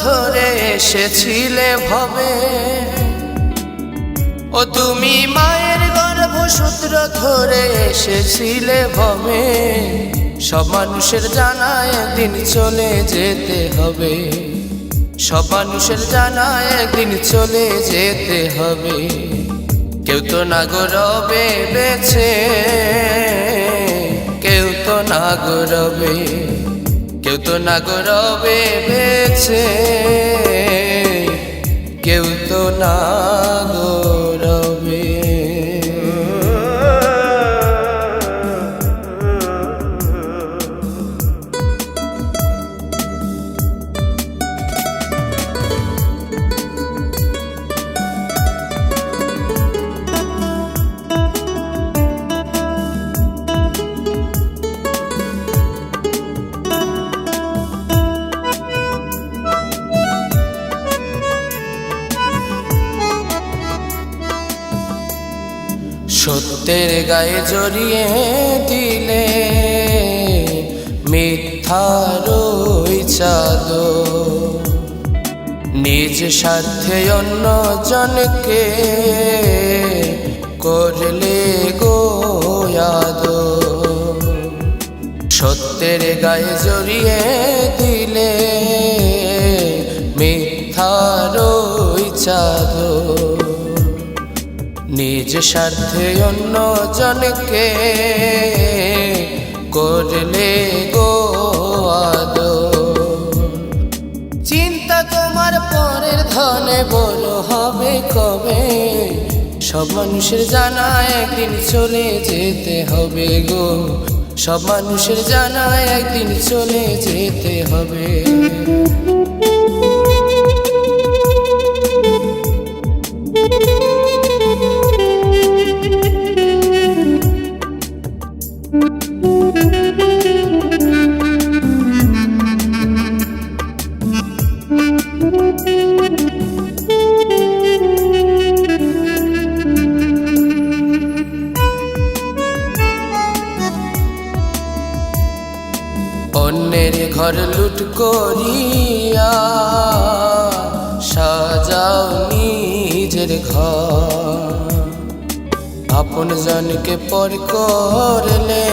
ধরে এসেছিলে ভবে। ও তুমি মায়ের গর্ভসূত্র ধরে এসেছিলে ভবে। সব মানুষের জানা একদিন চলে যেতে হবে, সব মানুষের জানা একদিন চলে যেতে হবে। কেউ তো না গো রবে বেঁচে, কেউ তো না গো রবে, কেউ তো না গো রবে বেঁচে, কেউ তো না গো রবে। সত্যের গায়ে জড়িয়ে দিলে মিথ্যার ওই চাদর, নিজ স্বার্থে অন্য জনকে করলে গো আদর। সত্যের গায়ে জড়িয়ে দিলে মিথ্যার ওই চাদর, নিজ স্বার্থে অন্য জনকে করলে গো আদর। চিন্তা তোমার পরের ধনে বড় হবে কবে, সব মানুষের জানা একদিন চলে যেতে হবে গো, সব মানুষের জানা একদিন চলে যেতে হবে। অন্যের ঘর লুট করিয়া সাজাও নিজের ঘর, আপন জনকে পর করলে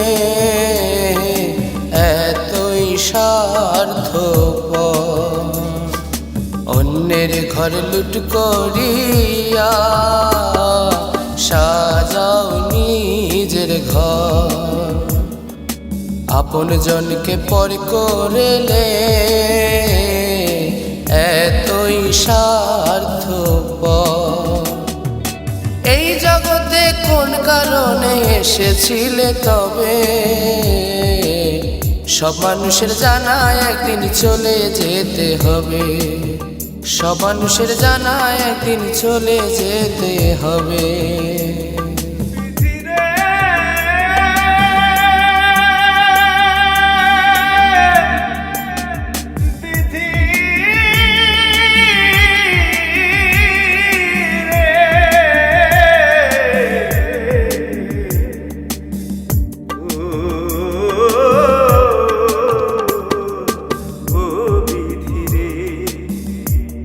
এতই স্বার্থপর। অন্যের ঘর লুট করিয়া সাজাও নিজের ঘর, আপন জনকে পর করলে এতই স্বার্থপর। এই জগতে কোন কারণে এসেছিলে তবে, সব মানুষের জানা একদিন চলে যেতে হবে, সব মানুষের জানা একদিন চলে যেতে হবে।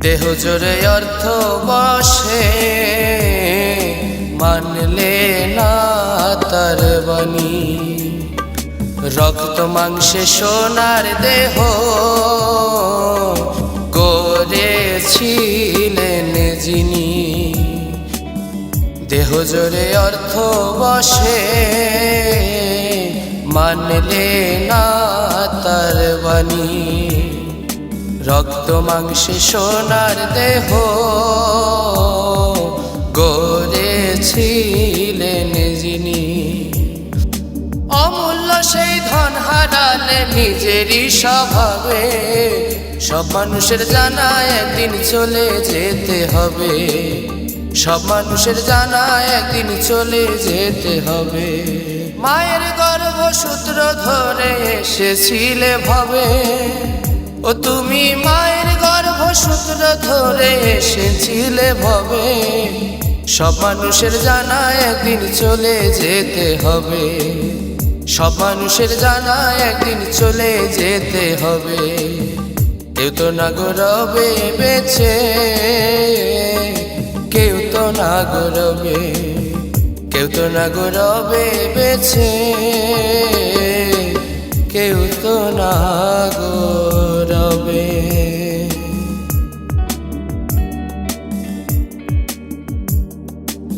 দেহ জোরে অর্থ বসে মানলে না তার বাণী, রক্ত মাংসে সোনার দেহ গড়েছিলেন যিনি। দেহ জোরে অর্থ বসে মানলে না তার বাণী, রক্ত মাংসে সোনার দেহ গড়েছিলেন যিনি। অমূল্য সেই ধন হারালে নিজেরই স্বভাবে, সব মানুষের জানা একদিন চলে যেতে হবে, সব মানুষের জানা একদিন চলে যেতে হবে। মায়ের গর্ভসূত্র ধরে এসেছিলে ভবে, ও তুমি মায়ের গর্ভসূত্র ধরে এসেছিলে ভবে। সব মানুষের জানা একদিন চলে যেতে হবে, সব মানুষের জানা একদিন চলে যেতে হবে। কেউ তো না গো রবে বেঁচে, কেউ তো না গো রবে, কেউ তো না গো রবে বেঁচে।